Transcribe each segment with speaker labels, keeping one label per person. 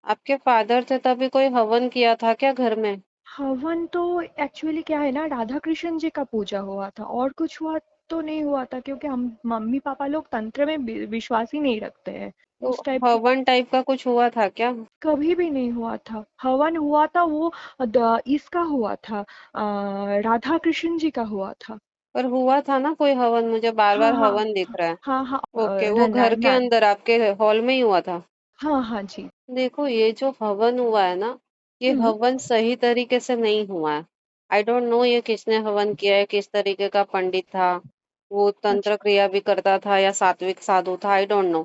Speaker 1: आपके फादर थे तभी कोई हवन किया था क्या घर में?
Speaker 2: हवन तो एक्चुअली क्या है ना, राधा कृष्ण जी का पूजा हुआ था, और कुछ हुआ तो नहीं हुआ था, क्योंकि हम मम्मी पापा लोग तंत्र में विश्वास ही नहीं रखते हैं
Speaker 1: तो
Speaker 2: उस टाइप के।
Speaker 1: हवन टाइप का कुछ हुआ था क्या?
Speaker 2: कभी भी नहीं हुआ था। हवन हुआ था वो इसका हुआ था, राधा कृष्ण जी का हुआ था।
Speaker 1: पर हुआ था ना कोई हवन, मुझे बार
Speaker 2: हाँ
Speaker 1: बार
Speaker 2: हाँ
Speaker 1: हवन दिख रहा है।
Speaker 2: हाँ हाँ,
Speaker 1: ओके, वो घर के
Speaker 2: ना।
Speaker 1: अंदर आपके हॉल में ही हुआ था?
Speaker 2: हाँ हाँ जी।
Speaker 1: देखो, ये जो हवन हुआ है ना, ये
Speaker 2: हम्म।
Speaker 1: हवन सही तरीके से नहीं हुआ है। आई डोंट नो ये किसने हवन किया है, किस तरीके का पंडित था, वो तंत्र
Speaker 2: अच्छा।
Speaker 1: क्रिया भी करता था या सात्विक साधु था, आई डोंट नो।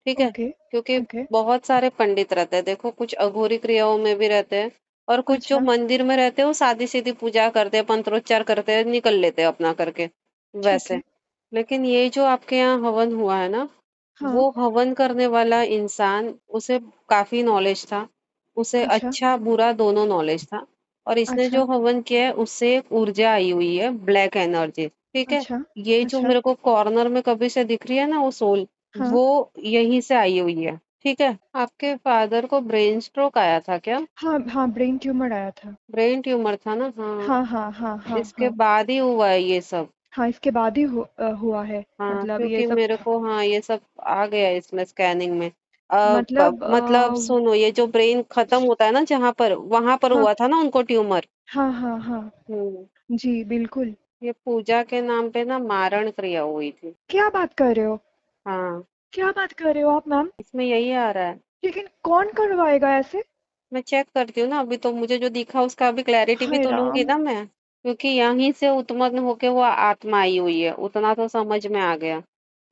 Speaker 1: ठीक है,
Speaker 2: ओके।
Speaker 1: क्योंकि
Speaker 2: ओके।
Speaker 1: बहुत सारे पंडित रहते हैं, देखो कुछ अघोरी क्रियाओं में भी रहते हैं, और कुछ जो
Speaker 2: अच्छा।
Speaker 1: मंदिर में रहते हैं वो सादी सीधी पूजा करते हैं, मंत्रोच्चार करते हैं, निकल लेते हैं अपना करके,
Speaker 2: ठीक
Speaker 1: वैसे।
Speaker 2: है।
Speaker 1: लेकिन ये जो आपके यहाँ हवन हुआ है ना,
Speaker 2: हाँ।
Speaker 1: वो हवन करने वाला इंसान, उसे काफी नॉलेज था, उसे
Speaker 2: अच्छा।
Speaker 1: अच्छा बुरा दोनों नॉलेज था, और इसने
Speaker 2: अच्छा।
Speaker 1: जो हवन किया है उससे एक ऊर्जा आई हुई है, ब्लैक एनर्जी। ठीक है,
Speaker 2: अच्छा।
Speaker 1: ये जो
Speaker 2: अच्छा।
Speaker 1: मेरे को कॉर्नर में कभी से दिख रही है ना, वो सोल,
Speaker 2: हाँ
Speaker 1: वो यहीं से आई हुई है। ठीक है, आपके फादर को ब्रेन स्ट्रोक आया था क्या?
Speaker 2: हाँ हाँ, ब्रेन ट्यूमर आया था।
Speaker 1: ब्रेन ट्यूमर था ना, हाँ।
Speaker 2: हाँ हाँ हाँ हाँ
Speaker 1: इसके
Speaker 2: हाँ।
Speaker 1: बाद ही हुआ है ये सब।
Speaker 2: हाँ, इसके बाद ही हुआ है।
Speaker 1: हाँ,
Speaker 2: मतलब ये
Speaker 1: क्योंकि
Speaker 2: सब।
Speaker 1: मेरे को, हाँ, ये सब आ गया है इसमें स्कैनिंग में।
Speaker 2: मतलब
Speaker 1: मतलब सुनो, ये जो ब्रेन खत्म होता है ना जहाँ पर, वहां पर
Speaker 2: हाँ
Speaker 1: हुआ था ना उनको ट्यूमर।
Speaker 2: हाँ हाँ हाँ।
Speaker 1: हम्म।
Speaker 2: जी बिल्कुल।
Speaker 1: ये पूजा के नाम पे ना मारण क्रिया हुई थी।
Speaker 2: क्या बात कर रहे हो?
Speaker 1: हाँ,
Speaker 2: क्या बात कर रहे हो आप, मैम?
Speaker 1: इसमें यही आ रहा है।
Speaker 2: लेकिन कौन करवाएगा ऐसे?
Speaker 1: मैं चेक करती हूँ ना, अभी तो मुझे जो दिखा उसका अभी क्लैरिटी भी
Speaker 2: हाय
Speaker 1: तो लूंगी
Speaker 2: राम।
Speaker 1: ना मैं, क्योंकि यहीं से उत्पन्न होके वो आत्मा आई हुई है, उतना तो समझ में आ गया।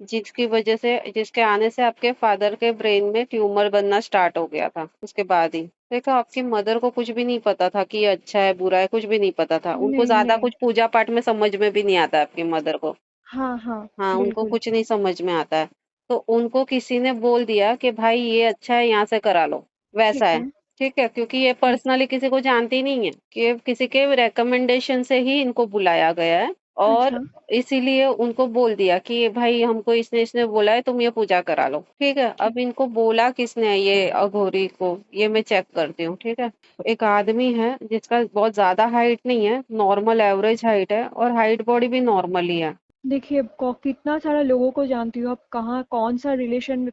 Speaker 1: जिसकी वजह से, जिसके आने से आपके फादर के ब्रेन में ट्यूमर बनना स्टार्ट हो गया था, उसके बाद ही देखो, आपकी मदर को कुछ भी नहीं पता था कि ये अच्छा है बुरा है, कुछ भी नहीं पता था उनको,
Speaker 2: नहीं
Speaker 1: ज्यादा
Speaker 2: नहीं।
Speaker 1: कुछ पूजा पाठ में समझ में भी नहीं आता आपकी मदर को।
Speaker 2: हाँ हाँ।
Speaker 1: हाँ, उनको
Speaker 2: बिल्कुल।
Speaker 1: कुछ नहीं समझ में आता है। तो उनको किसी ने बोल दिया कि भाई ये अच्छा है, यहाँ से करा लो, वैसा
Speaker 2: ठीक
Speaker 1: है।
Speaker 2: है।
Speaker 1: ठीक है, क्योंकि ये
Speaker 2: ठीक।
Speaker 1: पर्सनली किसी को जानती नहीं है, कि किसी के रिकमेंडेशन से ही इनको बुलाया गया है, और
Speaker 2: अच्छा।
Speaker 1: इसीलिए उनको बोल दिया कि भाई हमको इसने इसने बोला है, तुम ये पूजा करा लो। ठीक है,
Speaker 2: ठीक।
Speaker 1: अब इनको बोला किसने ये अघोरी को, ये मैं चेक करती हूँ। ठीक है, एक आदमी है जिसका बहुत ज्यादा हाइट नहीं है, नॉर्मल एवरेज हाइट है, और हाइट बॉडी भी नॉर्मल ही है।
Speaker 2: देखिए, कितना सारा लोगों को जानती हूँ, अब कहाँ कौन सा रिलेशन में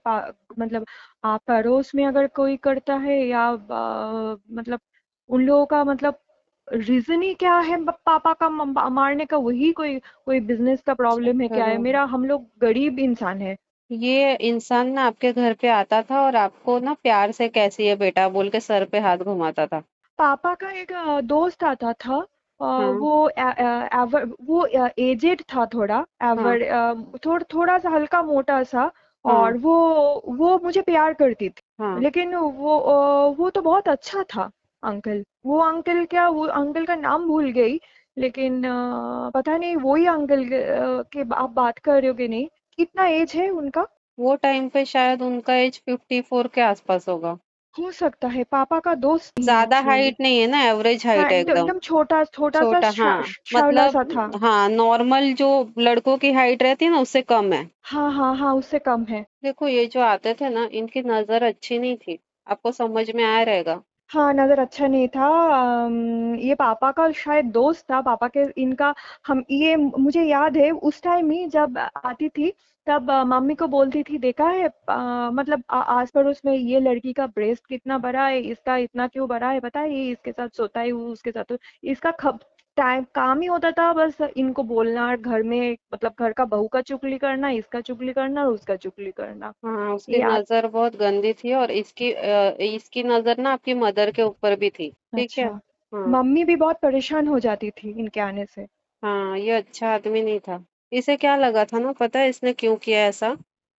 Speaker 2: मतलब आप पड़ोस में अगर कोई करता है, या मतलब उन लोगों का मतलब रीजन ही क्या है, पापा का मारने का? वही कोई कोई बिजनेस का प्रॉब्लम है क्या है?
Speaker 1: चलो,
Speaker 2: मेरा, हम लोग गरीब इंसान है।
Speaker 1: ये इंसान ना आपके घर पे आता था और आपको ना प्यार से कैसी है बेटा बोल के सर पे हाथ घुमाता था।
Speaker 2: पापा का एक दोस्त आता था।
Speaker 1: हाँ,
Speaker 2: वो एजेड था थोड़ा,
Speaker 1: हाँ,
Speaker 2: थोड़ा सा हल्का मोटा सा।
Speaker 1: हाँ,
Speaker 2: और वो मुझे प्यार करती थी,
Speaker 1: हाँ।
Speaker 2: लेकिन वो तो बहुत अच्छा था। अंकल, वो अंकल, क्या वो अंकल का नाम भूल गई। लेकिन पता नहीं वही अंकल के आप बात कर रहे हो कि नहीं? कितना एज है उनका?
Speaker 1: वो टाइम पे शायद उनका एज 54 के आसपास होगा।
Speaker 2: हो सकता है, पापा का दोस्त ही है
Speaker 1: ज्यादा
Speaker 2: एक्चुअली।
Speaker 1: हाइट नहीं है ना, एवरेज
Speaker 2: हाँ,
Speaker 1: हाइट है
Speaker 2: एकदम
Speaker 1: एकदम।
Speaker 2: एकदम छोटा छोटा सा,
Speaker 1: छोटा, हाँ,
Speaker 2: शावला
Speaker 1: मतलब,
Speaker 2: सा था।
Speaker 1: हाँ, नॉर्मल जो लड़कों की हाइट रहती है ना उससे कम है।
Speaker 2: हाँ हाँ हाँ, उससे कम है।
Speaker 1: देखो, ये जो आते थे ना, इनकी नजर अच्छी नहीं थी, आपको समझ में आया रहेगा।
Speaker 2: हाँ, नज़र अच्छा नहीं था। ये पापा का शायद दोस्त था, पापा के इनका। हम ये मुझे याद है उस टाइम ही जब आती थी, तब मम्मी को बोलती थी, देखा है मतलब आस पड़ोस में ये लड़की का ब्रेस्ट कितना बड़ा है, इसका इतना क्यों बड़ा है, पता है? ये इसके साथ सोता है, वो उसके साथ इसका टाइम काम ही होता था बस इनको बोलना, घर में मतलब घर का बहू का चुगली करना, इसका चुगली करना और उसका चुगली करना।
Speaker 1: हाँ, उसकी
Speaker 2: ये
Speaker 1: नजर बहुत गंदी थी, और इसकी नजर ना आपकी मदर के ऊपर भी थी। ठीक है।
Speaker 2: अच्छा।
Speaker 1: हाँ,
Speaker 2: मम्मी भी बहुत परेशान हो जाती थी इनके आने से।
Speaker 1: हाँ, ये अच्छा आदमी नहीं था। इसे क्या लगा था ना, पता है इसने क्यों किया ऐसा?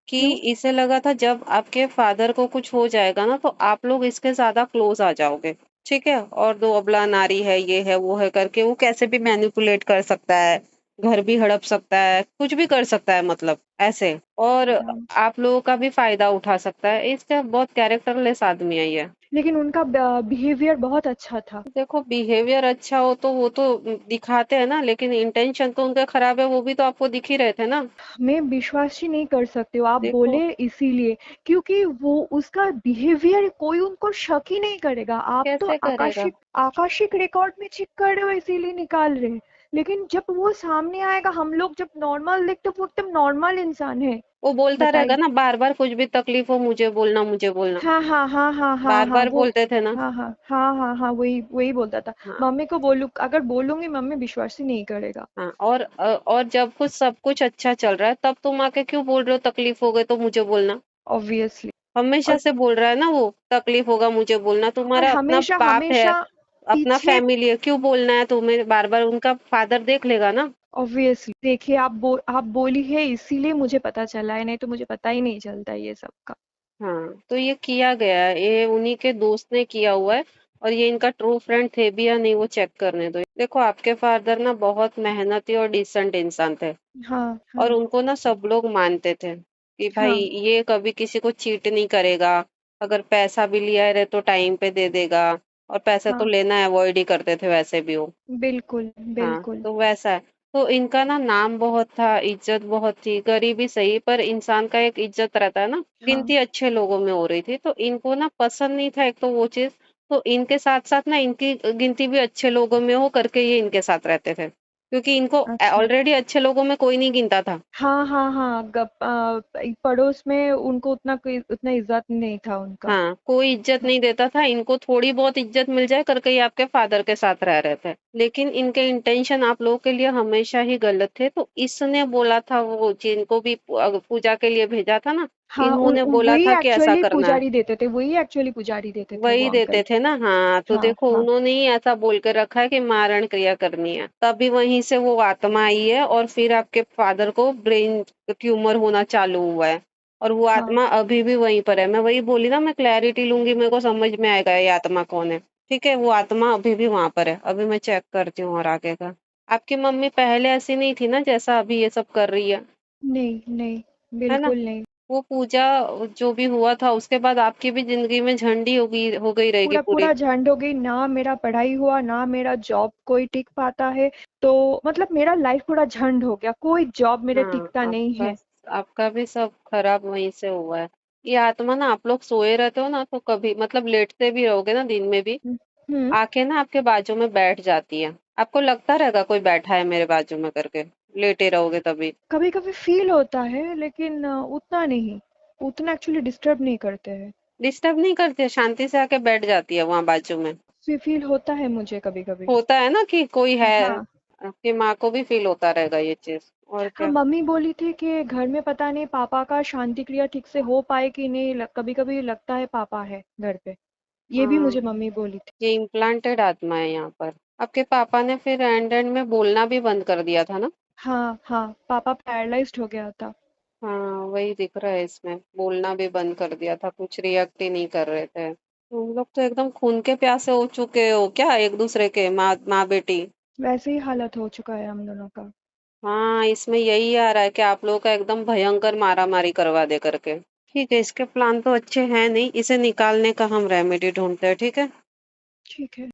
Speaker 1: कि
Speaker 2: क्यों?
Speaker 1: इसे लगा था जब आपके फादर को कुछ हो जाएगा ना, तो आप लोग इसके ज्यादा क्लोज आ जाओगे। ठीक है, और दो अबला नारी है, ये है वो है करके वो कैसे भी मैनिपुलेट कर सकता है, घर भी हड़प सकता है, कुछ भी कर सकता है, मतलब ऐसे। और
Speaker 2: अच्छा।
Speaker 1: आप लोगों का भी फायदा उठा सकता है, इसका बहुत कैरेक्टरलेस आदमी है ये।
Speaker 2: लेकिन उनका बिहेवियर बहुत अच्छा था।
Speaker 1: देखो बिहेवियर अच्छा हो तो वो तो दिखाते हैं ना, लेकिन इंटेंशन तो उनका खराब है, वो भी तो आपको दिख ही रहे थे ना।
Speaker 2: मैं विश्वास ही नहीं कर सकती हूँ, आप
Speaker 1: देखो
Speaker 2: बोले इसीलिए, क्योंकि वो उसका बिहेवियर कोई उनको शक ही नहीं करेगा। आप तो
Speaker 1: कैसे करेगा।
Speaker 2: आकाशिक आकाशिक रिकॉर्ड में चेक कर रहे हो इसीलिए निकाल रहे हैं। लेकिन जब वो सामने आएगा, हम लोग जब नॉर्मल देखते वो एकदम नॉर्मल इंसान है।
Speaker 1: वो बोलता रहेगा
Speaker 2: बताइए।
Speaker 1: ना बार बार, कुछ भी तकलीफ हो मुझे बोलना, मुझे बोलना।
Speaker 2: हाँ हाँ हाँ हाँ हाँ
Speaker 1: बार
Speaker 2: हाँ
Speaker 1: बार
Speaker 2: वो।
Speaker 1: बोलते थे ना।
Speaker 2: हाँ हाँ हाँ हाँ हाँ वही वही बोलता था।
Speaker 1: हाँ।
Speaker 2: मम्मी को बोलूँ, अगर बोलूंगी मम्मी विश्वास ही नहीं करेगा।
Speaker 1: हाँ, और जब कुछ सब कुछ अच्छा चल रहा है तब तुम आके क्यों बोल रहे हो तकलीफ हो गई तो मुझे बोलना।
Speaker 2: ऑब्वियसली।
Speaker 1: हमेशा
Speaker 2: और
Speaker 1: से बोल रहा है ना वो, तकलीफ होगा मुझे बोलना,
Speaker 2: और
Speaker 1: तुम्हारा अपना
Speaker 2: हमेशा
Speaker 1: बाप है,
Speaker 2: हमेशा
Speaker 1: अपना
Speaker 2: पीछे।
Speaker 1: फैमिली है, क्यों बोलना है तुम्हें बार बार, उनका फादर देख लेगा ना।
Speaker 2: ऑब्वियसली देखिए, आप बोली है इसीलिए मुझे पता चला है, नहीं तो मुझे पता ही नहीं चलता ये सब का।
Speaker 1: हाँ, तो ये किया गया है, ये उन्हीं के दोस्त ने किया हुआ है। और ये इनका ट्रू फ्रेंड थे भी या नहीं वो चेक करने दो। देखो आपके फादर ना बहुत मेहनती और डिसेंट इंसान थे।
Speaker 2: हाँ
Speaker 1: और
Speaker 2: हाँ
Speaker 1: उनको ना सब लोग मानते थे कि भाई
Speaker 2: हाँ
Speaker 1: ये कभी किसी को चीट नहीं करेगा। अगर पैसा भी लिया है तो टाइम पे दे देगा। और पैसा तो
Speaker 2: हाँ
Speaker 1: लेना अवॉइड ही करते थे वैसे भी वो।
Speaker 2: बिल्कुल
Speaker 1: हाँ,
Speaker 2: बिल्कुल।
Speaker 1: तो वैसा है। तो इनका ना नाम बहुत था, इज्जत बहुत थी, गरीबी सही पर इंसान का एक इज्जत रहता है ना।
Speaker 2: हाँ
Speaker 1: गिनती अच्छे लोगों में हो रही थी तो इनको ना पसंद नहीं था एक तो वो चीज। तो इनके साथ साथ ना इनकी गिनती भी अच्छे लोगों में हो करके ये इनके साथ रहते थे, क्योंकि इनको
Speaker 2: अच्छा।
Speaker 1: ऑलरेडी अच्छे लोगों में कोई नहीं गिनता था।
Speaker 2: हाँ हाँ हाँ पड़ोस में उनको उतना इज्जत नहीं था उनका।
Speaker 1: हाँ, कोई इज्जत नहीं देता था, इनको थोड़ी बहुत इज्जत मिल जाए करके ये आपके फादर के साथ रह रहे थे। लेकिन इनके इंटेंशन आप लोगों के लिए हमेशा ही गलत थे, तो इसने बोला था, वो जिनको भी पूजा के लिए भेजा था ना,
Speaker 2: हाँ
Speaker 1: इन्होंने बोला था कि ऐसा करना है।
Speaker 2: वही एक्चुअली पुजारी देते थे वो
Speaker 1: वही देते
Speaker 2: अंकल।
Speaker 1: थे ना। हाँ, तो
Speaker 2: हाँ
Speaker 1: देखो
Speaker 2: हाँ
Speaker 1: उन्होंने ही ऐसा बोल के रखा है कि मारण क्रिया करनी है, तभी वहीं से वो आत्मा आई है और फिर आपके फादर को ब्रेन ट्यूमर होना चालू हुआ है। और वो
Speaker 2: हाँ
Speaker 1: आत्मा अभी भी वहीं पर है। मैं वही बोली ना, मैं क्लैरिटी लूंगी मेरे को समझ में आएगा ये आत्मा कौन है। ठीक है, वो आत्मा अभी भी वहां पर है, अभी मैं चेक करती हूँ और आगे का। आपकी मम्मी पहले ऐसी नहीं थी ना जैसा अभी ये सब कर रही
Speaker 2: नहीं नहीं
Speaker 1: है ना।
Speaker 2: बिल्कुल नहीं।
Speaker 1: वो पूजा जो भी हुआ था उसके बाद आपकी भी जिंदगी में झंडी हो गई रहेगी
Speaker 2: पूरा
Speaker 1: पूरी।
Speaker 2: पूरा झंड हो गई ना, मेरा पढ़ाई हुआ ना मेरा जॉब कोई टिक पाता है। तो मतलब मेरा लाइफ पूरा झंड हो गया, कोई जॉब मेरे
Speaker 1: हाँ,
Speaker 2: टिकता नहीं
Speaker 1: आपका
Speaker 2: है।
Speaker 1: आपका भी सब खराब वहीं से हुआ है। ये आत्मा ना, आप लोग सोए रहते हो ना तो कभी मतलब लेटते भी रहोगे ना दिन में भी,
Speaker 2: हम्म।
Speaker 1: आके ना आपके बाजू में बैठ जाती है। आपको लगता रहेगा कोई बैठा है मेरे बाजू में करके, लेटे रहोगे तभी।
Speaker 2: कभी कभी फील होता है, लेकिन उतना नहीं, उतना एक्चुअली डिस्टर्ब नहीं करते हैं।
Speaker 1: डिस्टर्ब नहीं करती, शांति से आके बैठ जाती है वहां बाजू में।
Speaker 2: फील होता है मुझे कभी कभी।
Speaker 1: होता है ना कि कोई है।
Speaker 2: हाँ
Speaker 1: आपकी माँ को भी फील होता रहेगा ये चीज, और
Speaker 2: हाँ
Speaker 1: क्या।
Speaker 2: मम्मी बोली थी कि घर में पता नहीं पापा का शांति क्रिया ठीक से हो पाए कि नहीं, कभी कभी लगता है पापा है घर पे। ये भी
Speaker 1: हाँ,
Speaker 2: मुझे मम्मी बोली थी।
Speaker 1: ये इम्प्लांटेड आत्मा है यहाँ पर। आपके पापा ने फिर एंड में बोलना भी बंद कर दिया था ना।
Speaker 2: हाँ हाँ पापा पैरालाइज्ड हो गया था।
Speaker 1: हाँ, वही दिख रहा है इसमें, बोलना भी बंद कर दिया था, कुछ रिएक्ट ही नहीं कर रहे थे। तुम लोग तो एकदम खून के प्यासे हो चुके हो क्या एक दूसरे के, माँ माँ बेटी।
Speaker 2: वैसे ही हालत हो चुका है हम दोनों का।
Speaker 1: हाँ, इसमें यही आ रहा है कि आप लोगों का एकदम भयंकर मारा मारी करवा दे करके। ठीक है, इसके प्लान तो अच्छे हैं नहीं, इसे निकालने का हम रेमेडी ढूंढते हैं, ठीक है।
Speaker 2: ठीक है।